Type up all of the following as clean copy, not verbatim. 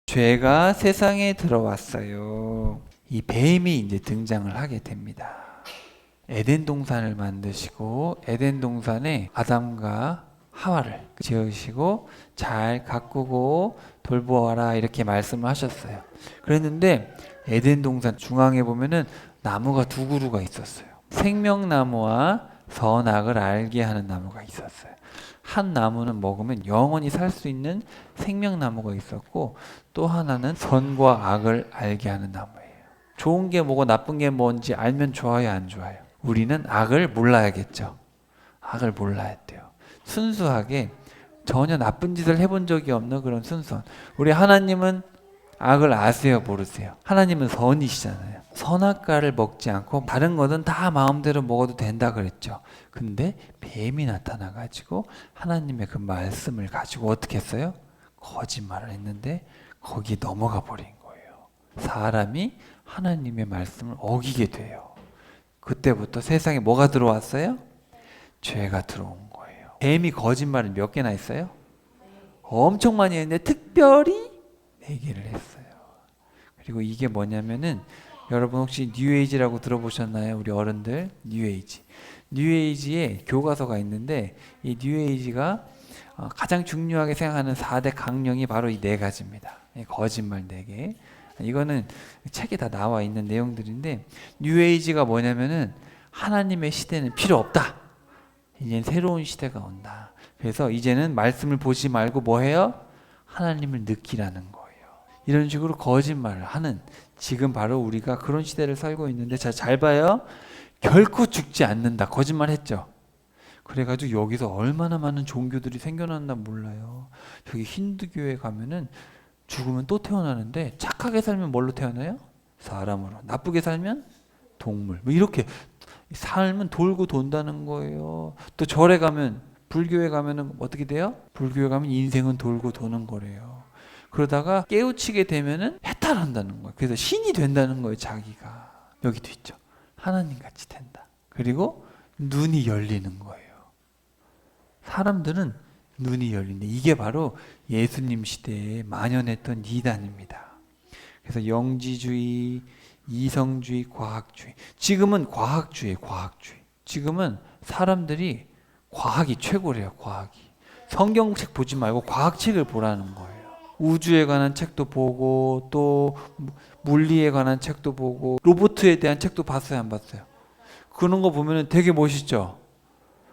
죄가 세상에 들어왔어요. 이 뱀이 이제 등장을 하게 됩니다. 에덴 동산을 만드시고 에덴 동산에 아담과 하와를 지으시고 잘 가꾸고 돌보아라 이렇게 말씀을 하셨어요. 그랬는데 에덴 동산 중앙에 보면은 나무가 두 그루가 있었어요. 생명나무와 선악을 알게 하는 나무가 있었어요. 한 나무는 먹으면 영원히 살 수 있는 생명나무가 있었고, 또 하나는 선과 악을 알게 하는 나무예요. 좋은 게 뭐고 나쁜 게 뭔지 알면 좋아요, 안 좋아요? 우리는 악을 몰라야겠죠. 악을 몰라야 돼요. 순수하게 전혀 나쁜 짓을 해본 적이 없는 그런 순수한. 우리 하나님은 악을 아세요, 모르세요? 하나님은 선이시잖아요. 선악과를 먹지 않고 다른 거는 다 마음대로 먹어도 된다 그랬죠. 근데 뱀이 나타나가지고 하나님의 그 말씀을 가지고 어떻게 했어요? 거짓말을 했는데 거기 넘어가 버린 거예요. 사람이 하나님의 말씀을 어기게 돼요. 그때부터 세상에 뭐가 들어왔어요? 죄가 들어온 거예요. 뱀이 거짓말을 몇 개나 했어요? 엄청 많이 했는데 특별히 4개를 했어요. 그리고 이게 뭐냐면은 여러분 혹시 뉴에이지라고 들어보셨나요? 우리 어른들 뉴에이지. 뉴에이지에 교과서가 있는데 이 뉴에이지가 가장 중요하게 생각하는 4대 강령이 바로 이 4가지입니다. 거짓말 4개. 이거는 책에 다 나와 있는 내용들인데 뉴에이지가 뭐냐면은 하나님의 시대는 필요 없다. 이제는 새로운 시대가 온다. 그래서 이제는 말씀을 보지 말고 뭐 해요? 하나님을 느끼라는 거예요. 이런 식으로 거짓말을 하는 지금 바로 우리가 그런 시대를 살고 있는데 잘 봐요. 결코 죽지 않는다. 거짓말 했죠. 그래가지고 여기서 얼마나 많은 종교들이 생겨났나 몰라요. 저기 힌두교에 가면은 죽으면 또 태어나는데 착하게 살면 뭘로 태어나요? 사람으로. 나쁘게 살면 동물. 뭐 이렇게 삶은 돌고 돈다는 거예요. 또 절에 가면 불교에 가면은 어떻게 돼요? 불교에 가면 인생은 돌고 도는 거래요. 그러다가 깨우치게 되면은 해탈한다는 거예요. 그래서 신이 된다는 거예요, 자기가. 여기도 있죠. 하나님 같이 된다. 그리고 눈이 열리는 거예요. 사람들은 눈이 열린다. 이게 바로 예수님 시대에 만연했던 이단입니다. 그래서 영지주의, 이성주의, 과학주의. 지금은 과학주의, 과학주의. 지금은 사람들이 과학이 최고래요, 과학이. 성경책 보지 말고 과학책을 보라는 거예요. 우주에 관한 책도 보고 또 물리에 관한 책도 보고 로봇에 대한 책도 봤어요, 안 봤어요? 그런 거 보면 되게 멋있죠?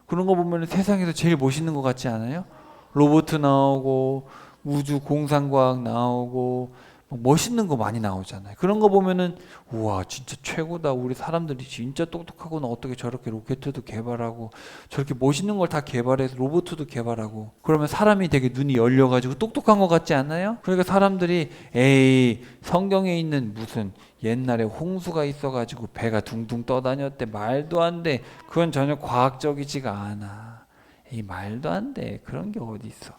그런 거 보면 세상에서 제일 멋있는 것 같지 않아요? 로봇 나오고 우주 공상과학 나오고 멋있는 거 많이 나오잖아요. 그런 거 보면은 우와 진짜 최고다. 우리 사람들이 진짜 똑똑하구나. 어떻게 저렇게 로켓도 개발하고 저렇게 멋있는 걸 다 개발해서 로봇도 개발하고 그러면 사람이 되게 눈이 열려가지고 똑똑한 것 같지 않아요? 그러니까 사람들이 에이 성경에 있는 무슨 옛날에 홍수가 있어가지고 배가 둥둥 떠다녔대. 말도 안 돼. 그건 전혀 과학적이지가 않아. 이 말도 안 돼. 그런 게 어디 있어.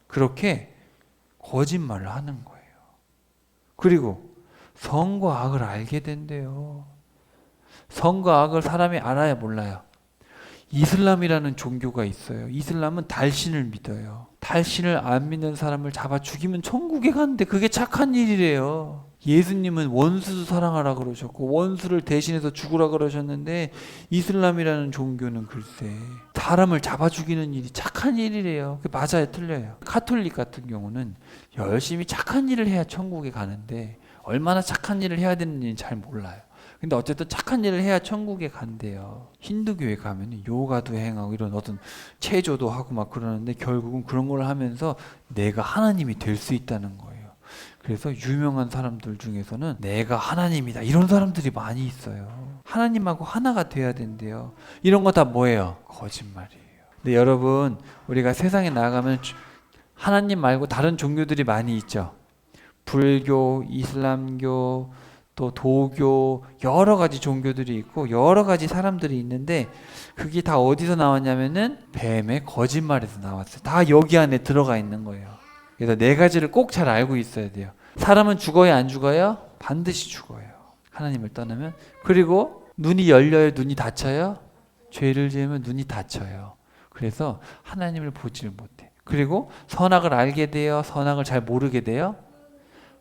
그렇게 거짓말을 하는 거예요. 그리고 선과 악을 알게 된대요. 선과 악을 사람이 알아야 몰라요. 이슬람이라는 종교가 있어요. 이슬람은 달신을 믿어요. 달신을 안 믿는 사람을 잡아 죽이면 천국에 가는데 그게 착한 일이래요. 예수님은 원수도 사랑하라 그러셨고 원수를 대신해서 죽으라 그러셨는데 이슬람이라는 종교는 글쎄 사람을 잡아 죽이는 일이 착한 일이래요. 그게 맞아요, 틀려요? 카톨릭 같은 경우는 열심히 착한 일을 해야 천국에 가는데 얼마나 착한 일을 해야 되는지는 잘 몰라요. 근데 어쨌든 착한 일을 해야 천국에 간대요. 힌두교에 가면 요가도 행하고 이런 어떤 체조도 하고 막 그러는데 결국은 그런 걸 하면서 내가 하나님이 될 수 있다는 거예요. 그래서 유명한 사람들 중에서는 내가 하나님이다 이런 사람들이 많이 있어요. 하나님하고 하나가 돼야 된대요. 이런 거 다 뭐예요? 거짓말이에요. 근데 여러분 우리가 세상에 나가면 하나님 말고 다른 종교들이 많이 있죠. 불교, 이슬람교, 또 도교 여러 가지 종교들이 있고 여러 가지 사람들이 있는데 그게 다 어디서 나왔냐면은 뱀의 거짓말에서 나왔어요. 다 여기 안에 들어가 있는 거예요. 그래서 4가지를 꼭 잘 알고 있어야 돼요. 사람은 죽어요, 안 죽어요? 반드시 죽어요. 하나님을 떠나면. 그리고 눈이 열려요, 눈이 닫혀요? 죄를 지으면 눈이 닫혀요. 그래서 하나님을 보지를 못해. 그리고 선악을 알게 돼요, 선악을 잘 모르게 돼요?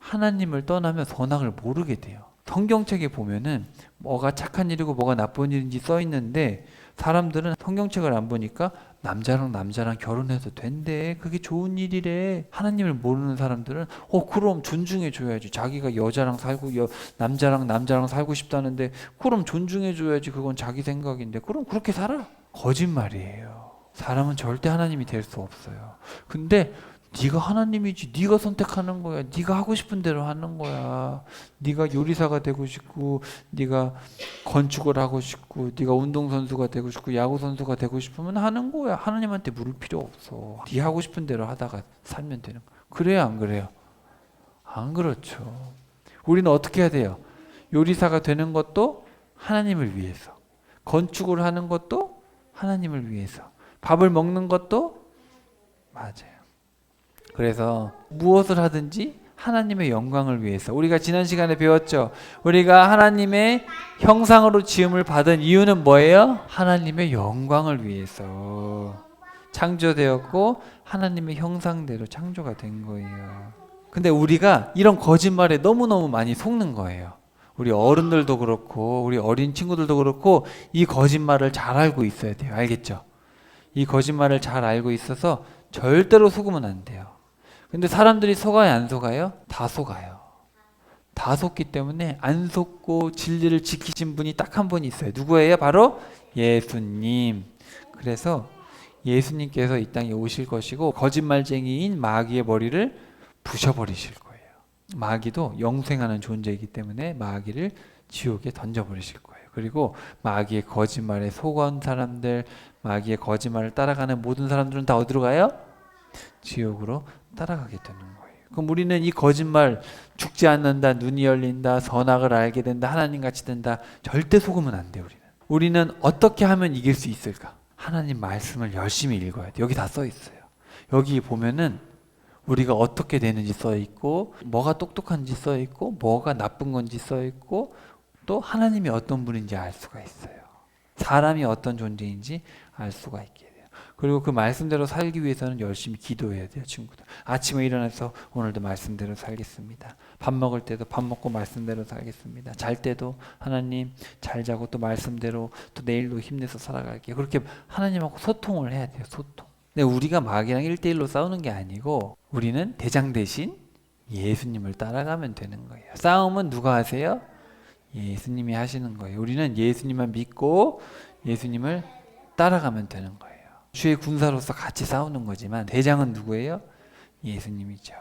하나님을 떠나면 선악을 모르게 돼요. 성경책에 보면은 뭐가 착한 일이고 뭐가 나쁜 일인지 써 있는데 사람들은 성경책을 안 보니까 남자랑 결혼해도 된대. 그게 좋은 일이래. 하나님을 모르는 사람들은 그럼 존중해 줘야지. 자기가 여자랑 살고 남자랑 살고 싶다는데 그럼 존중해 줘야지. 그건 자기 생각인데 그럼 그렇게 살아. 거짓말이에요. 사람은 절대 하나님이 될 수 없어요. 근데 네가 하나님이지. 네가 선택하는 거야. 네가 하고 싶은 대로 하는 거야. 네가 요리사가 되고 싶고 네가 건축을 하고 싶고 네가 운동선수가 되고 싶고 야구선수가 되고 싶으면 하는 거야. 하나님한테 물을 필요 없어. 네 하고 싶은 대로 하다가 살면 되는 거야. 그래요, 안 그래요? 안 그렇죠. 우리는 어떻게 해야 돼요? 요리사가 되는 것도 하나님을 위해서, 건축을 하는 것도 하나님을 위해서, 밥을 먹는 것도 맞아요. 그래서 무엇을 하든지 하나님의 영광을 위해서. 우리가 지난 시간에 배웠죠. 우리가 하나님의 형상으로 지음을 받은 이유는 뭐예요? 하나님의 영광을 위해서 창조되었고 하나님의 형상대로 창조가 된 거예요. 근데 우리가 이런 거짓말에 너무너무 많이 속는 거예요. 우리 어른들도 그렇고 우리 어린 친구들도 그렇고 이 거짓말을 잘 알고 있어야 돼요. 알겠죠? 이 거짓말을 잘 알고 있어서 절대로 속으면 안 돼요. 근데 사람들이 속아요, 안 속아요? 다 속아요. 다 속기 때문에 안 속고 진리를 지키신 분이 딱 한 분 있어요. 누구예요? 바로 예수님. 그래서 예수님께서 이 땅에 오실 것이고 거짓말쟁이인 마귀의 머리를 부셔버리실 거예요. 마귀도 영생하는 존재이기 때문에 마귀를 지옥에 던져버리실 거예요. 그리고 마귀의 거짓말에 속은 사람들, 마귀의 거짓말을 따라가는 모든 사람들은 다 어디로 가요? 지옥으로 따라가게 되는 거예요. 그럼 우리는 이 거짓말, 죽지 않는다, 눈이 열린다, 선악을 알게 된다, 하나님같이 된다, 절대 속으면 안 돼요. 우리는 어떻게 하면 이길 수 있을까? 하나님 말씀을 열심히 읽어야 돼. 여기 다 써 있어요. 여기 보면은 우리가 어떻게 되는지 써 있고, 뭐가 똑똑한지 써 있고, 뭐가 나쁜 건지 써 있고, 또 하나님이 어떤 분인지 알 수가 있어요. 사람이 어떤 존재인지 알 수가 있게 돼요. 그리고 그 말씀대로 살기 위해서는 열심히 기도해야 돼요, 친구들. 아침에 일어나서 오늘도 말씀대로 살겠습니다. 밥 먹을 때도 밥 먹고 말씀대로 살겠습니다. 잘 때도 하나님 잘 자고 또 말씀대로 또 내일도 힘내서 살아갈게요. 그렇게 하나님하고 소통을 해야 돼요, 소통. 근데 우리가 마귀랑 1대1로 싸우는 게 아니고 우리는 대장 대신 예수님을 따라가면 되는 거예요. 싸움은 누가 하세요? 예수님이 하시는 거예요. 우리는 예수님만 믿고 예수님을 따라가면 되는 거예요. 주의 군사로서 같이 싸우는 거지만 대장은 누구예요? 예수님이죠.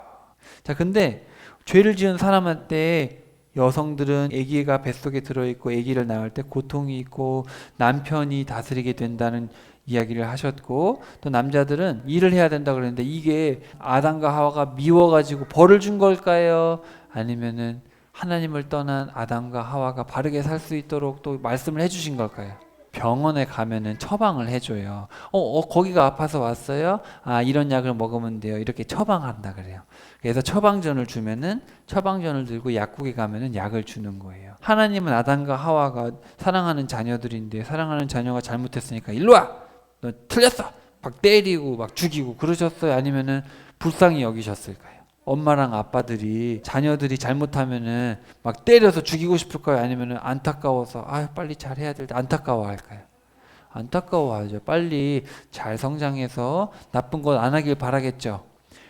자, 근데 죄를 지은 사람한테 여성들은 아기가 뱃속에 들어있고 아기를 낳을 때 고통이 있고 남편이 다스리게 된다는 이야기를 하셨고, 또 남자들은 일을 해야 된다 그랬는데 이게 아담과 하와가 미워가지고 벌을 준 걸까요? 아니면은 하나님을 떠난 아담과 하와가 바르게 살 수 있도록 또 말씀을 해주신 걸까요? 병원에 가면은 처방을 해줘요. 거기가 아파서 왔어요? 아, 이런 약을 먹으면 돼요. 이렇게 처방한다 그래요. 그래서 처방전을 주면은 처방전을 들고 약국에 가면은 약을 주는 거예요. 하나님은 아담과 하와가 사랑하는 자녀들인데 사랑하는 자녀가 잘못했으니까 일로 와! 너 틀렸어! 막 때리고 막 죽이고 그러셨어요? 아니면은 불쌍히 여기셨을까요? 엄마랑 아빠들이 자녀들이 잘못하면은 막 때려서 죽이고 싶을까요? 아니면은 안타까워서 빨리 잘해야 될 때 안타까워할까요? 안타까워하죠. 빨리 잘 성장해서 나쁜 것 안 하길 바라겠죠.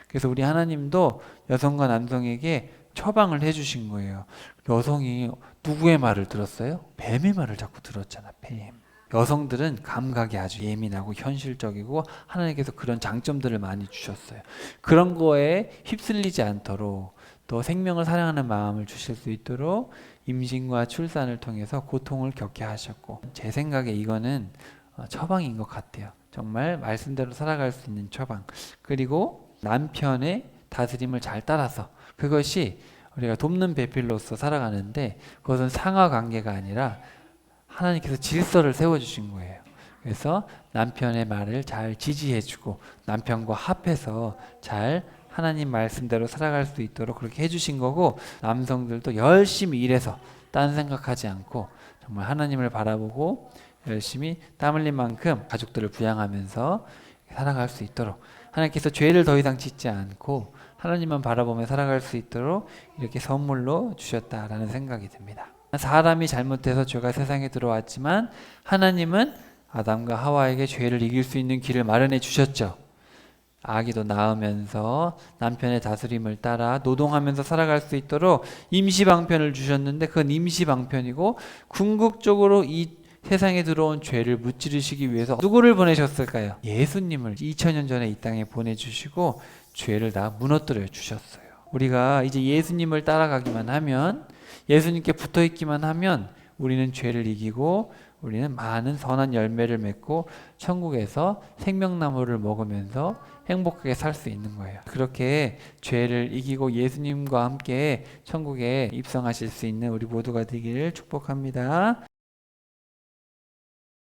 그래서 우리 하나님도 여성과 남성에게 처방을 해주신 거예요. 여성이 누구의 말을 들었어요? 뱀의 말을 자꾸 들었잖아. 뱀. 여성들은 감각이 아주 예민하고 현실적이고 하나님께서 그런 장점들을 많이 주셨어요. 그런 거에 휩쓸리지 않도록 또 생명을 사랑하는 마음을 주실 수 있도록 임신과 출산을 통해서 고통을 겪게 하셨고, 제 생각에 이거는 처방인 것 같아요. 정말 말씀대로 살아갈 수 있는 처방. 그리고 남편의 다스림을 잘 따라서, 그것이 우리가 돕는 배필로서 살아가는데 그것은 상하 관계가 아니라 하나님께서 질서를 세워주신 거예요. 그래서 남편의 말을 잘 지지해주고 남편과 합해서 잘 하나님 말씀대로 살아갈 수 있도록 그렇게 해주신 거고, 남성들도 열심히 일해서 딴 생각하지 않고 정말 하나님을 바라보고 열심히 땀 흘린 만큼 가족들을 부양하면서 살아갈 수 있도록 하나님께서 죄를 더 이상 짓지 않고 하나님만 바라보며 살아갈 수 있도록 이렇게 선물로 주셨다라는 생각이 듭니다. 사람이 잘못해서 죄가 세상에 들어왔지만 하나님은 아담과 하와에게 죄를 이길 수 있는 길을 마련해 주셨죠. 아기도 낳으면서 남편의 다스림을 따라 노동하면서 살아갈 수 있도록 임시방편을 주셨는데 그건 임시방편이고 궁극적으로 이 세상에 들어온 죄를 무찌르시기 위해서 누구를 보내셨을까요? 예수님을 2000년 전에 이 땅에 보내주시고 죄를 다 무너뜨려 주셨어요. 우리가 이제 예수님을 따라가기만 하면, 예수님께 붙어있기만 하면 우리는 죄를 이기고 우리는 많은 선한 열매를 맺고 천국에서 생명나무를 먹으면서 행복하게 살 수 있는 거예요. 그렇게 죄를 이기고 예수님과 함께 천국에 입성하실 수 있는 우리 모두가 되기를 축복합니다.